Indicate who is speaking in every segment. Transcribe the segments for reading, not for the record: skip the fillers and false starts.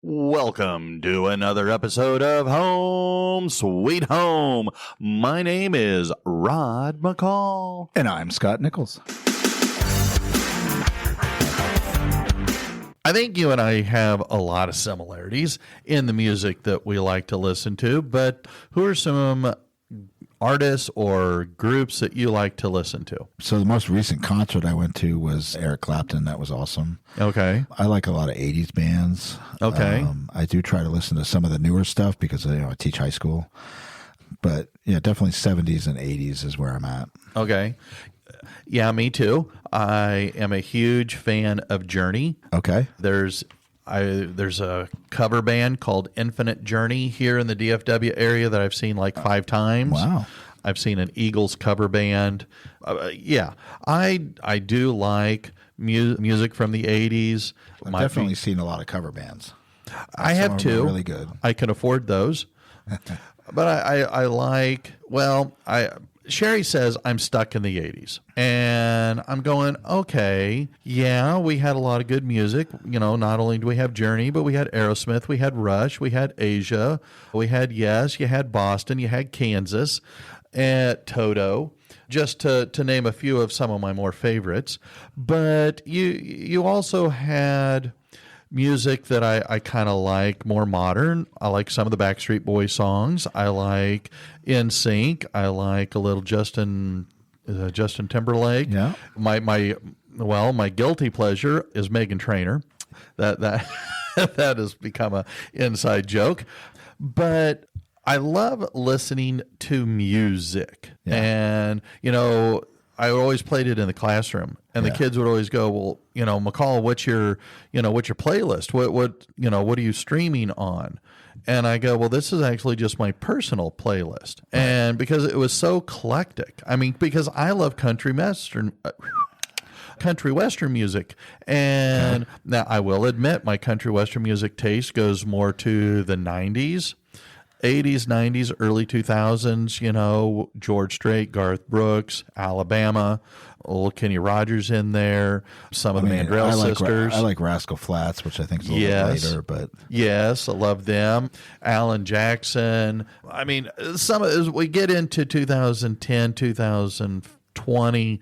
Speaker 1: Welcome to another episode of Home Sweet Home. My name is Rod McCall.
Speaker 2: And I'm Scott Nichols.
Speaker 1: I think you and I have a lot of similarities in the music that we like to listen to, but who are some artists or groups that you like to listen to?
Speaker 2: So the most recent concert I went to was Eric Clapton. That was awesome.
Speaker 1: Okay.
Speaker 2: I like a lot of 80s bands.
Speaker 1: Okay.
Speaker 2: I do try to listen to some of the newer stuff because I teach high school. But yeah, definitely 70s and 80s is where I'm at.
Speaker 1: Okay. Yeah, me too. I am a huge fan of Journey.
Speaker 2: Okay.
Speaker 1: There's a cover band called Infinite Journey here in the DFW area that I've seen like 5 times.
Speaker 2: Wow.
Speaker 1: I've seen an Eagles cover band. I do like music from the 80s.
Speaker 2: I've definitely seen a lot of cover bands.
Speaker 1: I have too.
Speaker 2: Really good.
Speaker 1: I can afford those. But I like, Sherry says I'm stuck in the 80s. And I'm going, okay, yeah, we had a lot of good music. Not only do we have Journey, but we had Aerosmith, we had Rush, we had Asia, we had Yes, you had Boston, you had Kansas, and Toto, just to name a few of some of my more favorites. But you also had music that I kind of like, more modern. I like some of the Backstreet Boys songs. I like NSYNC. I like a little Justin Timberlake.
Speaker 2: Yeah.
Speaker 1: My guilty pleasure is Meghan Trainor. That that has become a inside joke. But I love listening to music.
Speaker 2: Yeah.
Speaker 1: And I always played it in the classroom, and the kids would always go, "Well, McCall, what's your playlist? What are you streaming on?" And I go, "Well, this is actually just my personal playlist." Right. And because it was so eclectic, because I love country western music. And now I will admit my country western music taste goes more to the 90s. 80s, 90s, early 2000s, George Strait, Garth Brooks, Alabama, old Kenny Rogers in there, some of the Mandrell sisters.
Speaker 2: I like Rascal Flatts, which I think is a little bit later, but
Speaker 1: yes, I love them. Alan Jackson. As we get into 2010, 2020,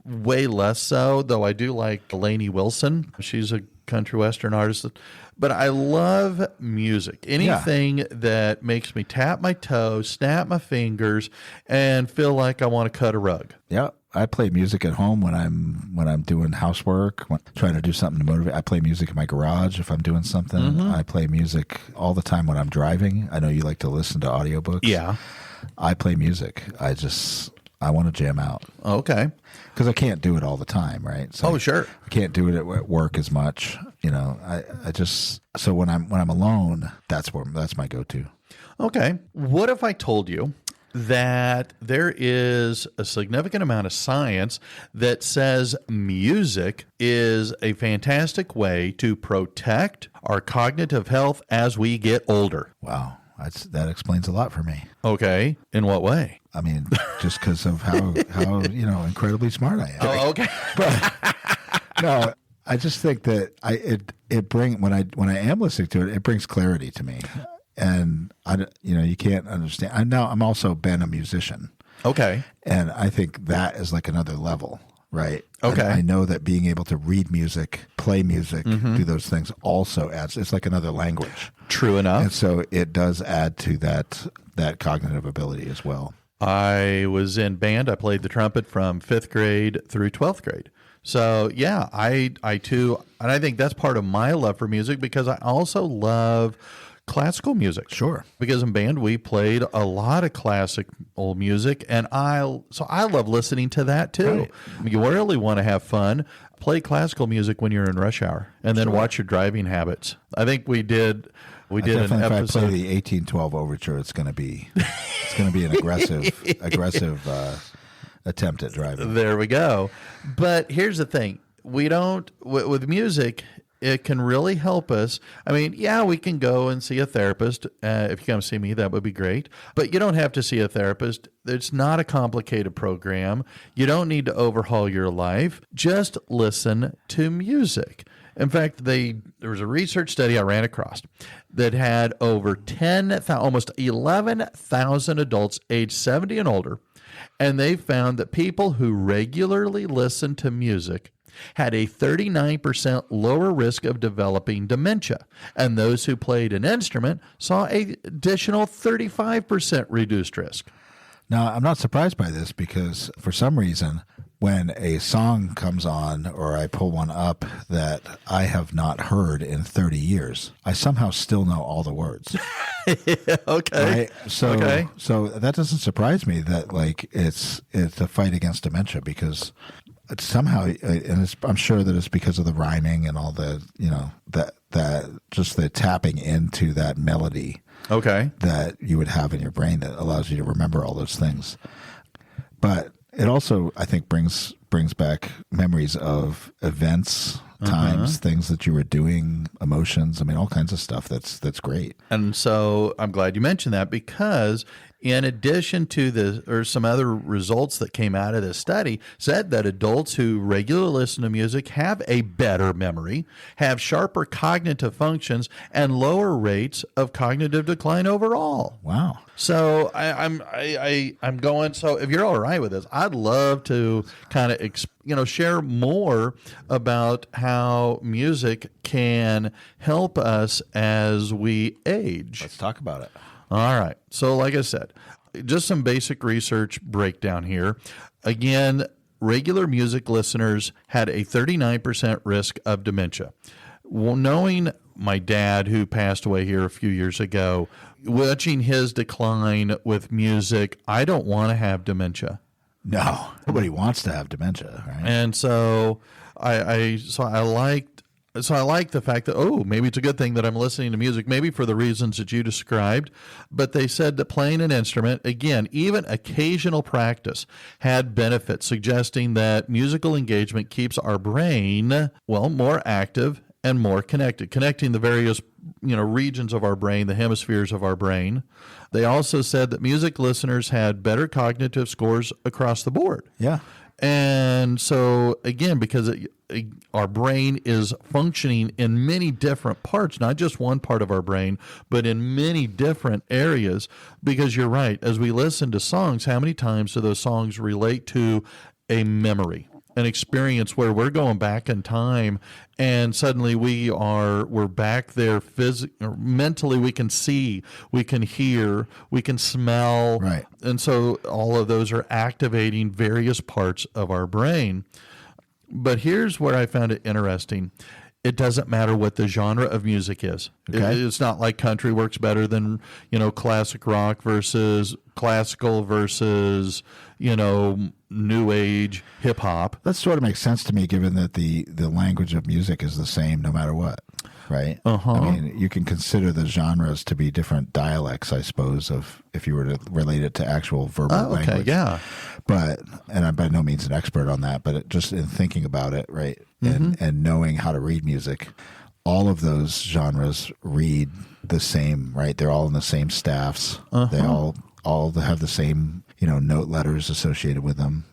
Speaker 1: way less so, though I do like Lainey Wilson. She's a country western artist. But I love music. Anything that makes me tap my toes, snap my fingers, and feel like I want to cut a rug.
Speaker 2: Yeah, I play music at home when I'm doing housework, trying to do something to motivate. I play music in my garage if I'm doing something. Mm-hmm. I play music all the time when I'm driving. I know you like to listen to audiobooks.
Speaker 1: Yeah. I
Speaker 2: play music. I want to jam out.
Speaker 1: Okay.
Speaker 2: Because I can't do it all the time, right? So
Speaker 1: sure.
Speaker 2: I can't do it at work as much. So when I'm alone, that's my go-to.
Speaker 1: Okay. What if I told you that there is a significant amount of science that says music is a fantastic way to protect our cognitive health as we get older?
Speaker 2: Wow. That explains a lot for me.
Speaker 1: Okay. In what way?
Speaker 2: Just because of how incredibly smart I am.
Speaker 1: Oh, okay.
Speaker 2: But no, I just think that it brings when I am listening to it, it brings clarity to me, and you can't understand. I'm also been a musician.
Speaker 1: Okay.
Speaker 2: And I think that is like another level, right?
Speaker 1: Okay.
Speaker 2: I know that being able to read music, play music, do those things also adds. It's like another language.
Speaker 1: True enough.
Speaker 2: And so it does add to that cognitive ability as well.
Speaker 1: I was in band. I played the trumpet from 5th grade through 12th grade. So, yeah, I too, and I think that's part of my love for music because I also love classical music.
Speaker 2: Sure.
Speaker 1: Because in band, we played a lot of classic old music, and I love listening to that too.
Speaker 2: Right.
Speaker 1: You really want to have fun. Play classical music when you're in rush hour, and then watch your driving habits. I think we did an episode.
Speaker 2: If I play the 1812 overture, it's going to be an aggressive attempt at driving.
Speaker 1: There we go. But here's the thing: we don't with music. It can really help us. We can go and see a therapist. If you come see me, that would be great. But you don't have to see a therapist. It's not a complicated program. You don't need to overhaul your life. Just listen to music. In fact, there was a research study I ran across that had over 10,000, almost 11,000 adults aged 70 and older, and they found that people who regularly listened to music had a 39% lower risk of developing dementia, and those who played an instrument saw an additional 35% reduced risk.
Speaker 2: Now, I'm not surprised by this because for some reason, when a song comes on or I pull one up that I have not heard in 30 years, I somehow still know all the words.
Speaker 1: Okay.
Speaker 2: Right? So that doesn't surprise me that like it's a fight against dementia because it's somehow, and I'm sure that it's because of the rhyming and all the, that just the tapping into that melody.
Speaker 1: Okay.
Speaker 2: That you would have in your brain that allows you to remember all those things. But it also, I think, brings back memories of events, times, things that you were doing, emotions. I mean, all kinds of stuff. That's great.
Speaker 1: And so I'm glad you mentioned that because in addition to some other results that came out of this study said that adults who regularly listen to music have a better memory, have sharper cognitive functions, and lower rates of cognitive decline overall.
Speaker 2: Wow.
Speaker 1: So I'm going. So if you're all right with this, I'd love to kind of share more about how music can help us as we age.
Speaker 2: Let's talk about it.
Speaker 1: All right. So like I said, just some basic research breakdown here. Again, regular music listeners had a 39% risk of dementia. Well, knowing my dad, who passed away here a few years ago, watching his decline with music, I don't want to have dementia.
Speaker 2: No, nobody wants to have dementia, right?
Speaker 1: And so I like the fact that, maybe it's a good thing that I'm listening to music, maybe for the reasons that you described. But they said that playing an instrument, again, even occasional practice, had benefits, suggesting that musical engagement keeps our brain, more active and more connected, connecting the various regions of our brain, the hemispheres of our brain. They also said that music listeners had better cognitive scores across the board.
Speaker 2: Yeah.
Speaker 1: And so, again, because our brain is functioning in many different parts, not just one part of our brain, but in many different areas, because you're right, as we listen to songs, how many times do those songs relate to a memory, an experience where we're going back in time and suddenly we're back there mentally, we can see, we can hear, we can smell.
Speaker 2: Right.
Speaker 1: And so all of those are activating various parts of our brain. But here's where I found it interesting. It doesn't matter what the genre of music is.
Speaker 2: Okay.
Speaker 1: It's not like country works better than, classic rock versus classical versus, new age hip hop.
Speaker 2: That sort of makes sense to me, given that the language of music is the same no matter what, right? I mean, you can consider the genres to be different dialects, I suppose, of if you were to relate it to actual verbal language.
Speaker 1: Yeah.
Speaker 2: But, and I'm by no means an expert on that, but just in thinking about it, right, and knowing how to read music, all of those genres read the same, right? They're all in the same staffs. They all have the same, note letters associated with them.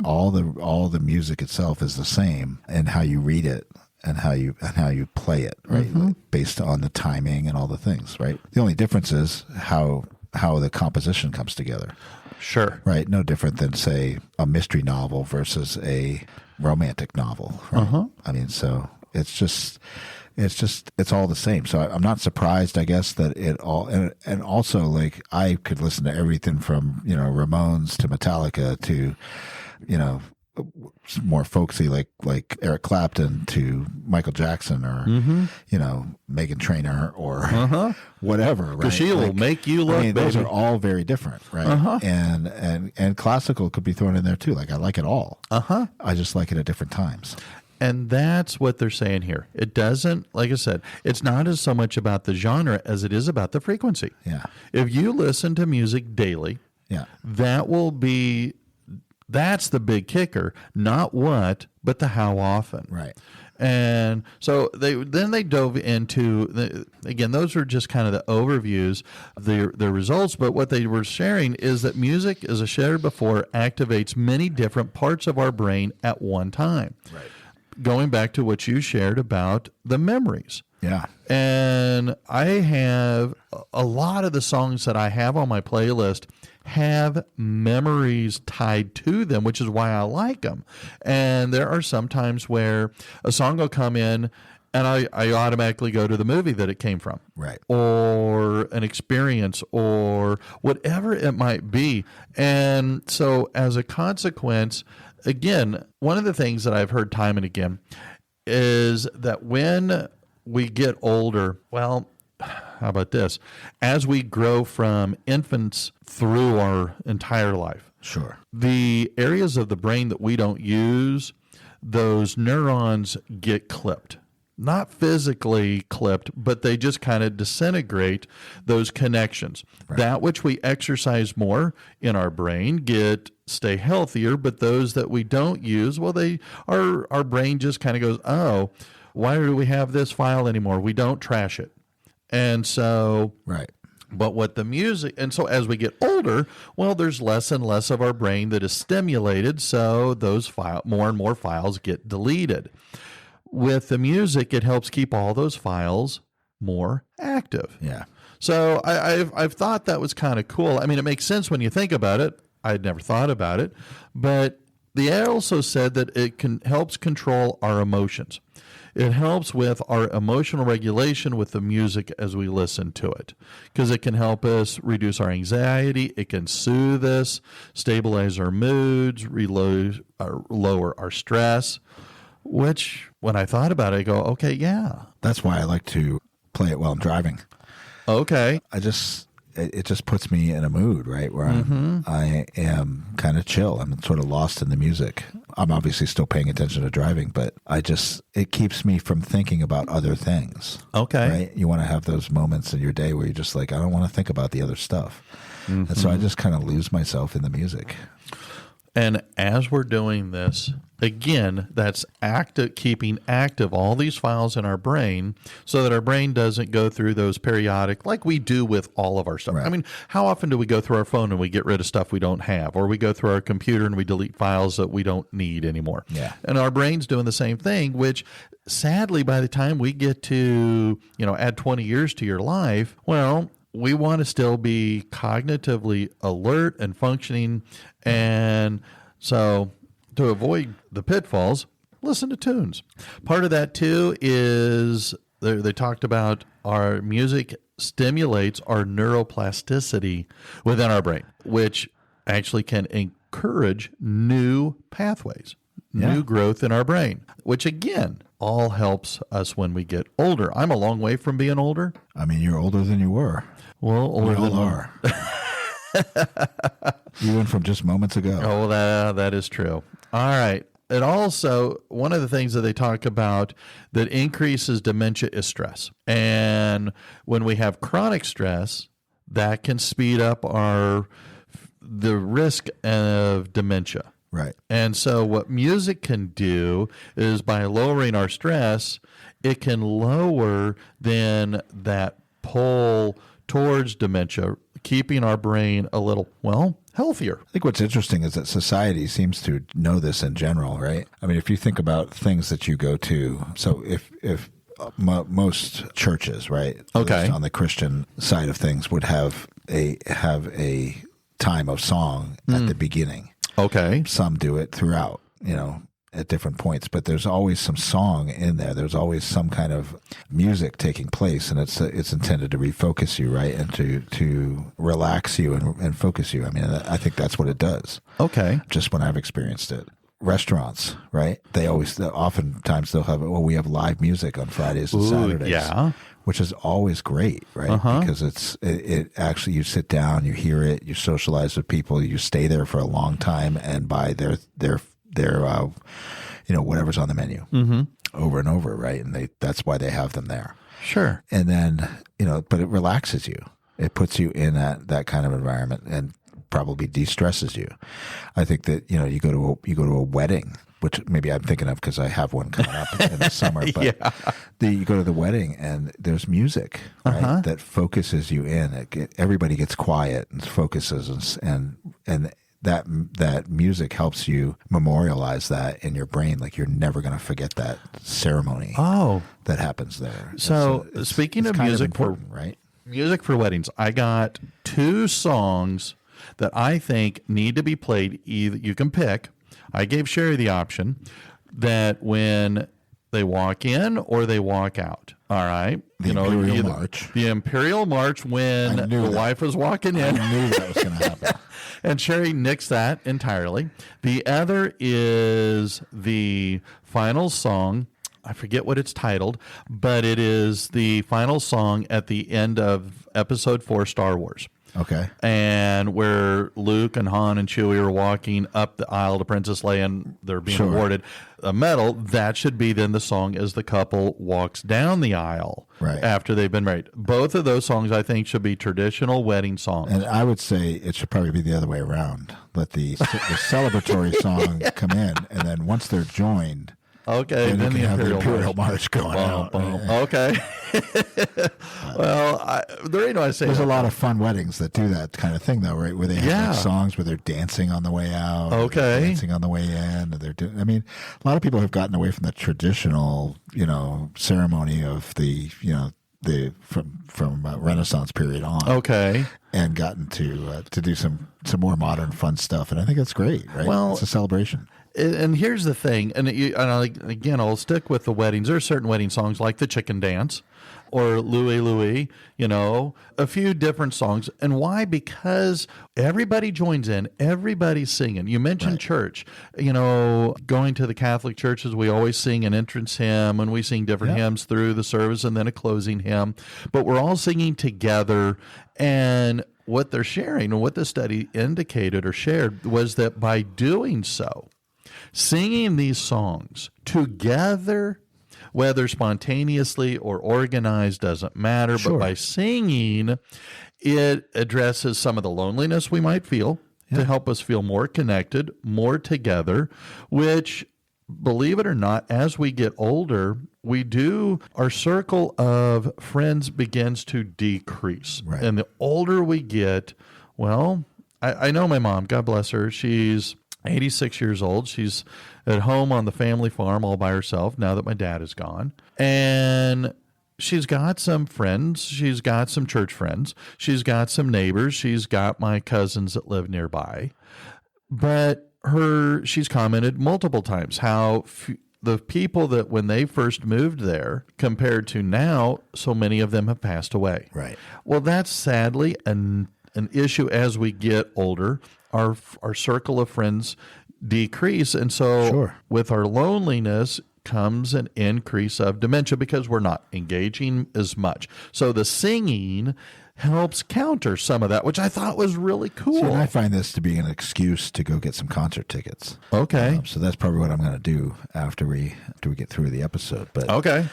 Speaker 2: All the music itself is the same, and how you read it and how you play it, right? Based on the timing and all the things, right? The only difference is how the composition comes together.
Speaker 1: Sure.
Speaker 2: Right. No different than, say, a mystery novel versus a romantic novel. Right? I mean, so it's all the same. So I'm not surprised, I guess, that it all, and also, like, I could listen to everything from, Ramones to Metallica to, more folksy like Eric Clapton to Michael Jackson or Meghan Trainor or whatever, right?
Speaker 1: Because she will make you look.
Speaker 2: I mean, those are all very different, right? And classical could be thrown in there too. Like, I like it all. I just like it at different times.
Speaker 1: And that's what they're saying here. It doesn't, like I said, it's not as so much about the genre as it is about the frequency.
Speaker 2: Yeah.
Speaker 1: If you listen to music daily, that's the big kicker. Not what, but the how often.
Speaker 2: Right.
Speaker 1: And so they dove into, again, those are just kind of the overviews of their results. But what they were sharing is that music, as I shared before, activates many different parts of our brain at one time.
Speaker 2: Right.
Speaker 1: going back to what you shared about the memories.
Speaker 2: Yeah.
Speaker 1: And I have a lot of the songs that I have on my playlist have memories tied to them, which is why I like them. And there are some times where a song will come in and I automatically go to the movie that it came from.
Speaker 2: Right.
Speaker 1: Or an experience or whatever it might be. And so as a consequence, again, one of the things that I've heard time and again is that when we get older, well, how about this? As we grow from infants through our entire life,
Speaker 2: Sure.
Speaker 1: the areas of the brain that we don't use, those neurons get clipped. Not physically clipped, but they just kind of disintegrate those connections.
Speaker 2: Right.
Speaker 1: That which we exercise more in our brain stay healthier, but those that we don't use, well, our brain just kind of goes, oh, why do we have this file anymore? We don't trash it. And so,
Speaker 2: right.
Speaker 1: But what the music, and so as we get older, well, there's less and less of our brain that is stimulated, so those more and more files get deleted. With the music, it helps keep all those files more active.
Speaker 2: Yeah.
Speaker 1: So I've thought that was kind of cool. I mean, it makes sense when you think about it. I'd never thought about it, but they also said that it helps control our emotions. It helps with our emotional regulation with the music as we listen to it, because it can help us reduce our anxiety. It can soothe us, stabilize our moods, lower our stress, which when I thought about it, I go, okay, yeah.
Speaker 2: That's why I like to play it while I'm driving.
Speaker 1: Okay.
Speaker 2: It just puts me in a mood, right, where I am kind of chill. I'm sort of lost in the music. I'm obviously still paying attention to driving, but it keeps me from thinking about other things.
Speaker 1: Okay.
Speaker 2: Right? You want to have those moments in your day where you're just like, I don't want to think about the other stuff. And so I just kind of lose myself in the music.
Speaker 1: And as we're doing this, again, that's keeping active all these files in our brain so that our brain doesn't go through those periodic, like we do with all of our stuff.
Speaker 2: Right.
Speaker 1: I mean, how often do we go through our phone and we get rid of stuff we don't have? Or we go through our computer and we delete files that we don't need anymore?
Speaker 2: Yeah.
Speaker 1: And our brain's doing the same thing, which sadly, by the time we get to, add 20 years to your life, well, we want to still be cognitively alert and functioning. And so to avoid the pitfalls, listen to tunes. Part of that, too, is they talked about our music stimulates our neuroplasticity within our brain, which actually can encourage new pathways, new growth in our brain, which, again, all helps us when we get older. I'm a long way from being older.
Speaker 2: I mean, you're older than you were.
Speaker 1: Well, older
Speaker 2: We
Speaker 1: than
Speaker 2: all are. Even from just moments ago.
Speaker 1: Oh, that is true. All right. And also, one of the things that they talk about that increases dementia is stress. And when we have chronic stress, that can speed up the risk of dementia.
Speaker 2: Right.
Speaker 1: And so what music can do is by lowering our stress, it can lower then that pull towards dementia, keeping our brain a little, healthier.
Speaker 2: I think what's interesting is that society seems to know this in general, right? I mean, if you think about things that you go to, so if most churches, right,
Speaker 1: okay,
Speaker 2: on the Christian side of things, would have a time of song at the beginning.
Speaker 1: Okay.
Speaker 2: Some do it throughout, at different points, but there's always some song in there. There's always some kind of music taking place, and it's intended to refocus you, right, and to relax you and focus you. I mean, I think that's what it does.
Speaker 1: Okay.
Speaker 2: Just when I've experienced it. Restaurants, right? Oftentimes they'll have, we have live music on Fridays and Saturdays.
Speaker 1: Yeah.
Speaker 2: Which is always great, right? Because it actually, you sit down, you hear it, you socialize with people, you stay there for a long time and buy their whatever's on the menu over and over, right? And that's why they have them there.
Speaker 1: Sure.
Speaker 2: And then, but it relaxes you. It puts you in that kind of environment and probably de-stresses you. I think that, you go to a wedding, which maybe I'm thinking of because I have one coming up in the summer, but you go to the wedding and there's music, right, that focuses you in. Everybody gets quiet and focuses and that music helps you memorialize that in your brain. Like you're never going to forget that ceremony that happens there.
Speaker 1: So speaking of music
Speaker 2: important, right?
Speaker 1: Music for weddings, I got 2 songs that I think need to be played. Either you can pick. I gave Sherry the option that when they walk in or they walk out. All right.
Speaker 2: The Imperial March.
Speaker 1: The Imperial March when the wife was walking in.
Speaker 2: I knew that was going to happen.
Speaker 1: And Sherry nixed that entirely. The other is the final song. I forget what it's titled, but it is the final song at the end of Episode 4, Star Wars.
Speaker 2: Okay.
Speaker 1: And where Luke and Han and Chewie are walking up the aisle to Princess Leia and they're being awarded a medal, that should be then the song as the couple walks down the aisle after they've been married. Both of those songs, I think, should be traditional wedding songs.
Speaker 2: And I would say it should probably be the other way around. Let the celebratory song come in, and then once they're joined,
Speaker 1: then
Speaker 2: the
Speaker 1: Imperial
Speaker 2: March going out.
Speaker 1: Okay. Well, the reason I say
Speaker 2: there's a lot of fun weddings that do that kind of thing, though, right? Where they have songs where they're dancing on the way out, dancing on the way in. I mean, a lot of people have gotten away from the traditional, ceremony of the, from Renaissance period on. And gotten to do some more modern fun stuff, and I think that's great, right? Well, it's a celebration.
Speaker 1: And here's the thing, again, I'll stick with the weddings. There are certain wedding songs like the Chicken Dance or Louie Louie, a few different songs. And why? Because everybody joins in, everybody's singing. You mentioned church, going to the Catholic churches, we always sing an entrance hymn and we sing different hymns through the service and then a closing hymn. But we're all singing together, and what they're sharing and what the study indicated or shared was that by doing so, singing these songs together, whether spontaneously or organized, doesn't matter. But by singing, it addresses some of the loneliness we might feel to help us feel more connected, more together, which, believe it or not, as we get older, our circle of friends begins to decrease. Right. And the older we get, I know my mom, God bless her, she's 86 years old. She's at home on the family farm all by herself now that my dad is gone. And she's got some friends. She's got some church friends. She's got some neighbors. She's got my cousins that live nearby. But she's commented multiple times how the people that when they first moved there compared to now, so many of them have passed away.
Speaker 2: Right.
Speaker 1: Well, that's sadly an issue as we get older. Our circle of friends decrease. And so with our loneliness comes an increase of dementia because we're not engaging as much. So the singing helps counter some of that, which I thought was really cool.
Speaker 2: See, and I find this to be an excuse to go get some concert tickets.
Speaker 1: Okay.
Speaker 2: So that's probably what I'm going to do after we get through the episode. But
Speaker 1: okay.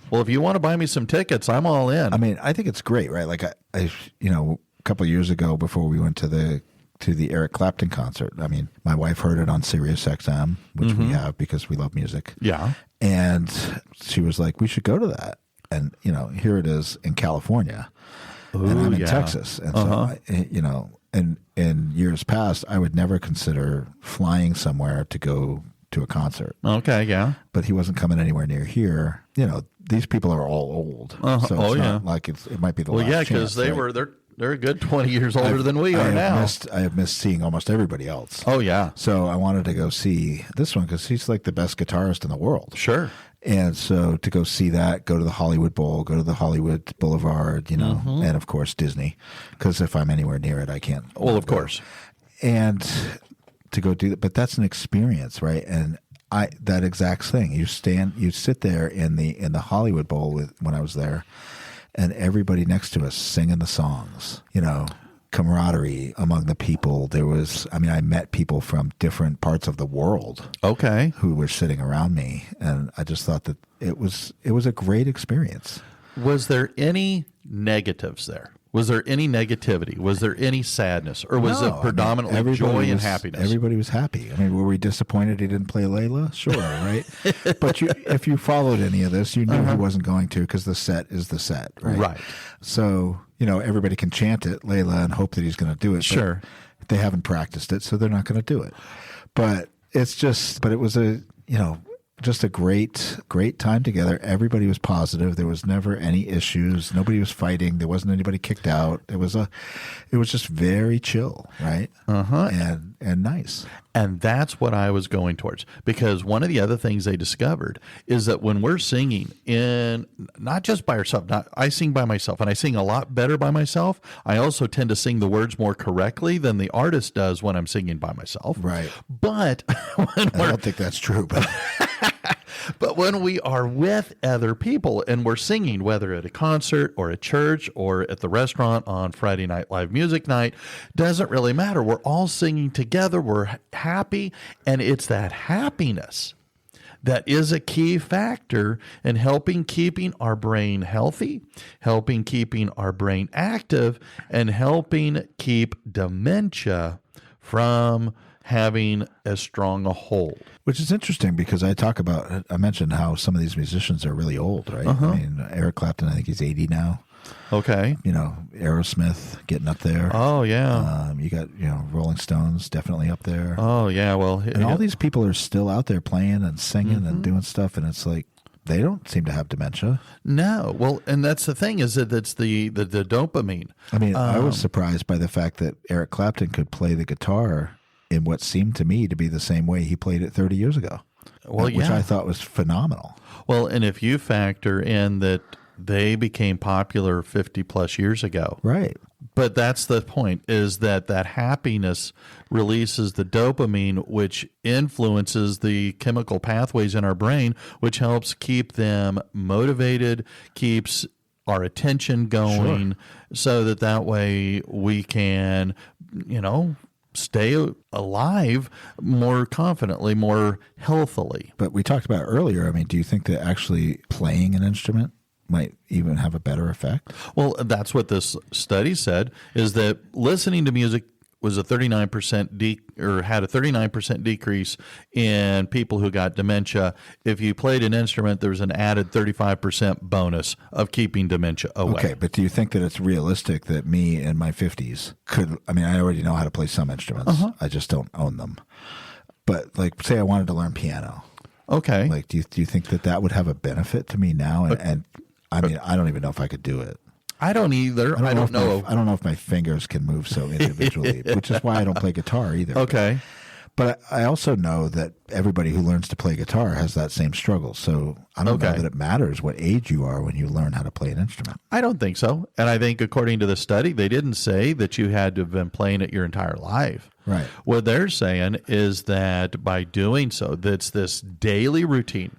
Speaker 1: Well, if you want to buy me some tickets, I'm all in.
Speaker 2: I mean, I think it's great, right? Like I a couple of years ago before we went to the Eric Clapton concert. I mean, my wife heard it on Sirius XM, which we have because we love music.
Speaker 1: Yeah.
Speaker 2: And she was like, we should go to that. And, here it is in California. Ooh, and I'm in Texas. And so, in years past, I would never consider flying somewhere to go to a concert.
Speaker 1: Okay, yeah.
Speaker 2: But he wasn't coming anywhere near here. These people are all old. So it's not like it might be the last chance.
Speaker 1: Well, yeah, because they're a good 20 years older than we are now.
Speaker 2: I have missed seeing almost everybody else.
Speaker 1: Oh, yeah.
Speaker 2: So I wanted to go see this one because he's like the best guitarist in the world.
Speaker 1: Sure.
Speaker 2: And so to go see that, go to the Hollywood Bowl, go to the Hollywood Boulevard, and of course Disney, because if I'm anywhere near it, I can't.
Speaker 1: Well, of course.
Speaker 2: And to go do that, but that's an experience, right? And that exact thing. You sit there in the Hollywood Bowl when I was there. And everybody next to us singing the songs, camaraderie among the people. I met people from different parts of the world.
Speaker 1: Okay.
Speaker 2: Who were sitting around me. And I just thought that it was a great experience.
Speaker 1: Was there any negatives there? Was there any negativity? Was there any sadness? Or was it predominantly joy and happiness?
Speaker 2: Everybody was happy. I mean, were we disappointed he didn't play Layla? Sure, right? But if you followed any of this, you knew he wasn't going to, because the set is the set, right?
Speaker 1: Right.
Speaker 2: So, everybody can chant it, Layla, and hope that he's going to do it.
Speaker 1: Sure.
Speaker 2: But they haven't practiced it, so they're not going to do it. But it was just a great time together. Everybody was positive. There was never any issues. Nobody was fighting. There wasn't anybody kicked out. It was just very chill, right? And nice.
Speaker 1: And that's what I was going towards, because one of the other things they discovered is that when we're singing in, not just by ourselves, I sing by myself, and I sing a lot better by myself. I also tend to sing the words more correctly than the artist does when I'm singing by myself.
Speaker 2: Right.
Speaker 1: But
Speaker 2: I don't think that's true, but
Speaker 1: but when we are with other people and we're singing, whether at a concert or at church or at the restaurant on Friday night live music night, doesn't really matter. We're all singing together. We're happy. And it's that happiness that is a key factor in keeping our brain healthy, helping keeping our brain active, and helping keep dementia from having as strong a hold.
Speaker 2: Which is interesting, because I mentioned how some of these musicians are really old, right? I mean, Eric Clapton, I think he's 80 now.
Speaker 1: Okay.
Speaker 2: Aerosmith getting up there.
Speaker 1: Oh, yeah.
Speaker 2: You got, Rolling Stones definitely up there.
Speaker 1: Oh, yeah. Well,
Speaker 2: and all these people are still out there playing and singing and doing stuff, and it's like, they don't seem to have dementia.
Speaker 1: No. Well, and that's the thing, is that it's the dopamine.
Speaker 2: I mean, I was surprised by the fact that Eric Clapton could play the guitar in what seemed to me to be the same way he played it 30 years ago. Which I thought was phenomenal.
Speaker 1: Well, and if you factor in that they became popular 50 plus years ago.
Speaker 2: Right.
Speaker 1: But that's the point, is that happiness releases the dopamine, which influences the chemical pathways in our brain, which helps keep them motivated, keeps our attention going, so that way we can, stay alive more confidently, more healthily.
Speaker 2: But we talked about earlier, I mean, do you think that actually playing an instrument might even have a better effect?
Speaker 1: Well, that's what this study said, is that listening to music was a 39% had a 39% decrease in people who got dementia. If you played an instrument, there was an added 35% bonus of keeping dementia away.
Speaker 2: Okay, but do you think that it's realistic that me in my 50s I already know how to play some instruments. I just don't own them. But say I wanted to learn piano.
Speaker 1: Okay.
Speaker 2: Do you think that would have a benefit to me now? And I mean, I don't even know if I could do it.
Speaker 1: I don't either. I don't know.
Speaker 2: I don't know if my fingers can move so individually, which is why I don't play guitar either.
Speaker 1: Okay.
Speaker 2: But I also know that everybody who learns to play guitar has that same struggle. So I don't know that it matters what age you are when you learn how to play an instrument. I
Speaker 1: don't think so. And I think according to the study, they didn't say that you had to have been playing it your entire life.
Speaker 2: Right.
Speaker 1: What they're saying is that by doing so, that's this daily routine.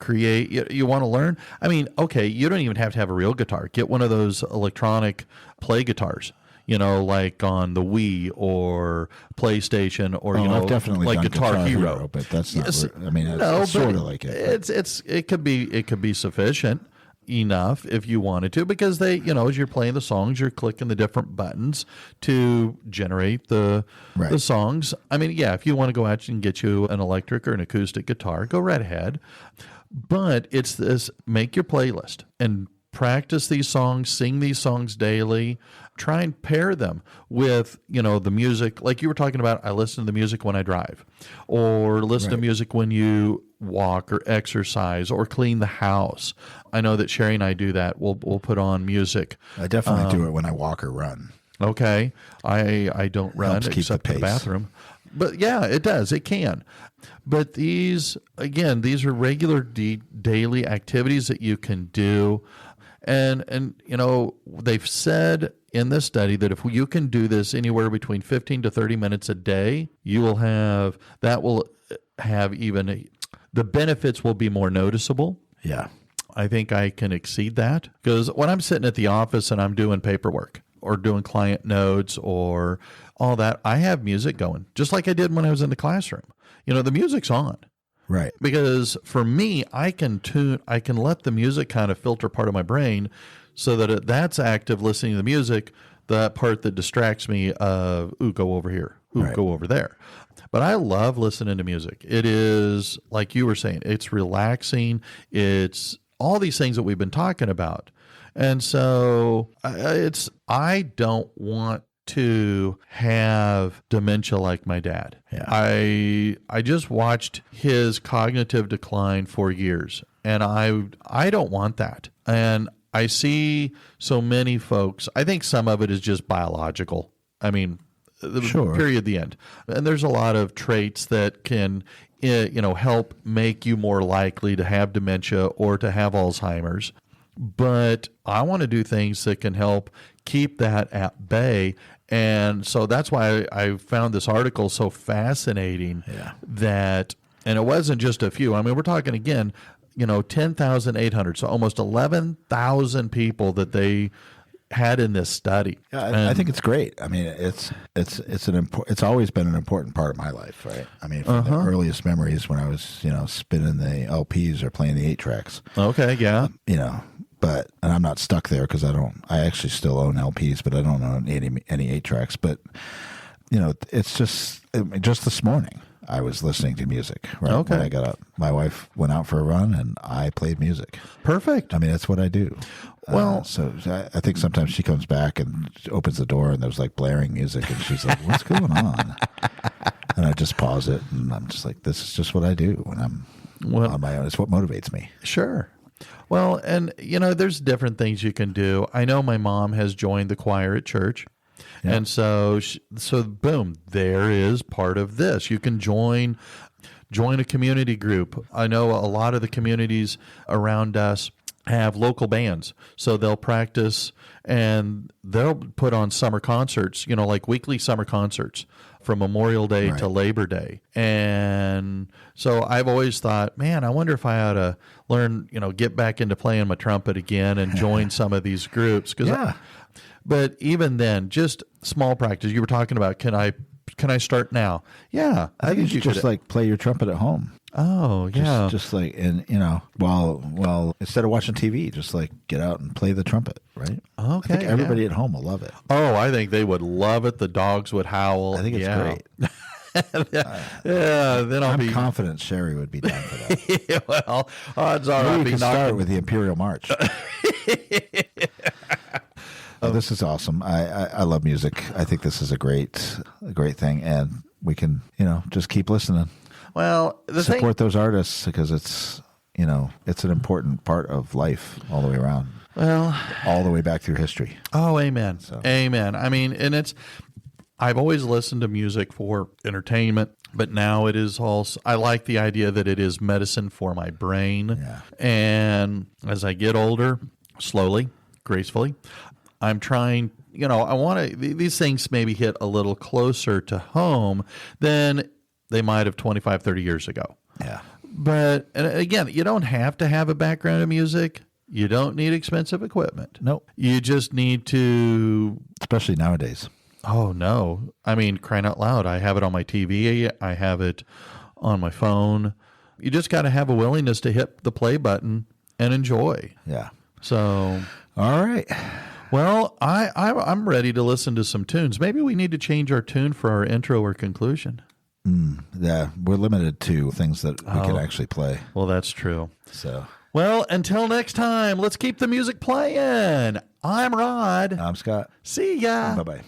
Speaker 1: You want to learn? I mean, okay, you don't even have to have a real guitar. Get one of those electronic play guitars, like on the Wii or PlayStation, or
Speaker 2: I've definitely
Speaker 1: like
Speaker 2: done
Speaker 1: Guitar Hero.
Speaker 2: But that's not. Yes, it's sort of like it.
Speaker 1: It could be sufficient enough if you wanted to, because they, as you're playing the songs, you're clicking the different buttons to generate the songs. I mean, yeah, if you want to go out and get you an electric or an acoustic guitar, go right ahead. But it's this: make your playlist and practice these songs, sing these songs daily. Try and pair them with, the music. Like you were talking about, I listen to the music when I drive, or listen to music when you walk or exercise or clean the house. I know that Sherry and I do that. We'll put on music.
Speaker 2: I definitely do it when I walk or run.
Speaker 1: Okay. I don't run except in the bathroom. But yeah, it does. It can. But these are regular daily activities that you can do. And they've said in this study that if you can do this anywhere between 15 to 30 minutes a day, the benefits will be more noticeable.
Speaker 2: Yeah.
Speaker 1: I think I can exceed that, because when I'm sitting at the office and I'm doing paperwork or doing client notes or all that, I have music going, just like I did when I was in the classroom. The music's on.
Speaker 2: Right.
Speaker 1: Because for me, I can let the music kind of filter part of my brain so that that's active listening to the music. That part that distracts me of, ooh, go over here, ooh,
Speaker 2: Right.
Speaker 1: go over there. But I love listening to music. It is, like you were saying, it's relaxing. It's all these things that we've been talking about. And so I don't want to have dementia like my dad.
Speaker 2: Yeah.
Speaker 1: I just watched his cognitive decline for years, and I don't want that. And I see so many folks, I think some of it is just biological. I mean,
Speaker 2: Sure.
Speaker 1: period, the end. And there's a lot of traits that can, help make you more likely to have dementia or to have Alzheimer's. But I want to do things that can help keep that at bay. And so that's why I found this article so fascinating that, and it wasn't just a few. I mean, we're talking again, 10,800, so almost 11,000 people that they had in this study.
Speaker 2: Yeah, I think it's great. I mean, it's always been an important part of my life, right? I mean, from the earliest memories when I was, spinning the LPs or playing the 8-tracks.
Speaker 1: Okay, yeah.
Speaker 2: And I'm not stuck there because I actually still own LPs, but I don't own any 8-tracks. But, it's just this morning I was listening to music, right?
Speaker 1: Okay.
Speaker 2: When I got up, my wife went out for a run and I played music.
Speaker 1: Perfect.
Speaker 2: I mean, that's what I do.
Speaker 1: Well,
Speaker 2: so I think sometimes she comes back and opens the door and there's like blaring music and she's like, what's going on? And I just pause it and I'm just like, this is just what I do when I'm on my own. It's what motivates me.
Speaker 1: Sure. Well, and there's different things you can do. I know my mom has joined the choir at church. Yeah. And so boom, there is part of this. You can join a community group. I know a lot of the communities around us have local bands. So they'll practice and they'll put on summer concerts, like weekly summer concerts from Memorial Day to Labor Day. And so I've always thought, man, I wonder if I ought to learn, get back into playing my trumpet again and join some of these groups. But even then, just small practice. You were talking about, can I start now? Yeah.
Speaker 2: I think you just like play your trumpet at home.
Speaker 1: Oh, yeah.
Speaker 2: Just like, and while instead of watching TV, just like get out and play the trumpet, right?
Speaker 1: Okay.
Speaker 2: I think everybody at home will love it.
Speaker 1: Oh, I think they would love it. The dogs would howl.
Speaker 2: I think it's great.
Speaker 1: Then
Speaker 2: I'm confident Sherry would be down for that.
Speaker 1: Well, odds are
Speaker 2: Maybe we can start with the Imperial March. Oh, this is awesome. I love music. I think this is a great thing, and we can just keep listening.
Speaker 1: Well,
Speaker 2: support those artists because it's an important part of life all the way around.
Speaker 1: Well,
Speaker 2: all the way back through history.
Speaker 1: Oh, amen. Amen. I mean, and I've always listened to music for entertainment, but now it is also, I like the idea that it is medicine for my brain.
Speaker 2: Yeah.
Speaker 1: And as I get older, slowly, gracefully, I'm trying, I want to, these things maybe hit a little closer to home than they might have 25, 30 years ago.
Speaker 2: Yeah.
Speaker 1: But and again, you don't have to have a background in music. You don't need expensive equipment.
Speaker 2: Nope.
Speaker 1: You just need to...
Speaker 2: Especially nowadays.
Speaker 1: Oh, no. I mean, crying out loud. I have it on my TV. I have it on my phone. You just got to have a willingness to hit the play button and enjoy.
Speaker 2: Yeah.
Speaker 1: So...
Speaker 2: All right.
Speaker 1: Well, I'm ready to listen to some tunes. Maybe we need to change our tune for our intro or conclusion.
Speaker 2: Yeah, we're limited to things that we can actually play.
Speaker 1: Well, that's true.
Speaker 2: So,
Speaker 1: well, until next time, let's keep the music playing. I'm Rod.
Speaker 2: I'm Scott.
Speaker 1: See ya.
Speaker 2: Bye-bye.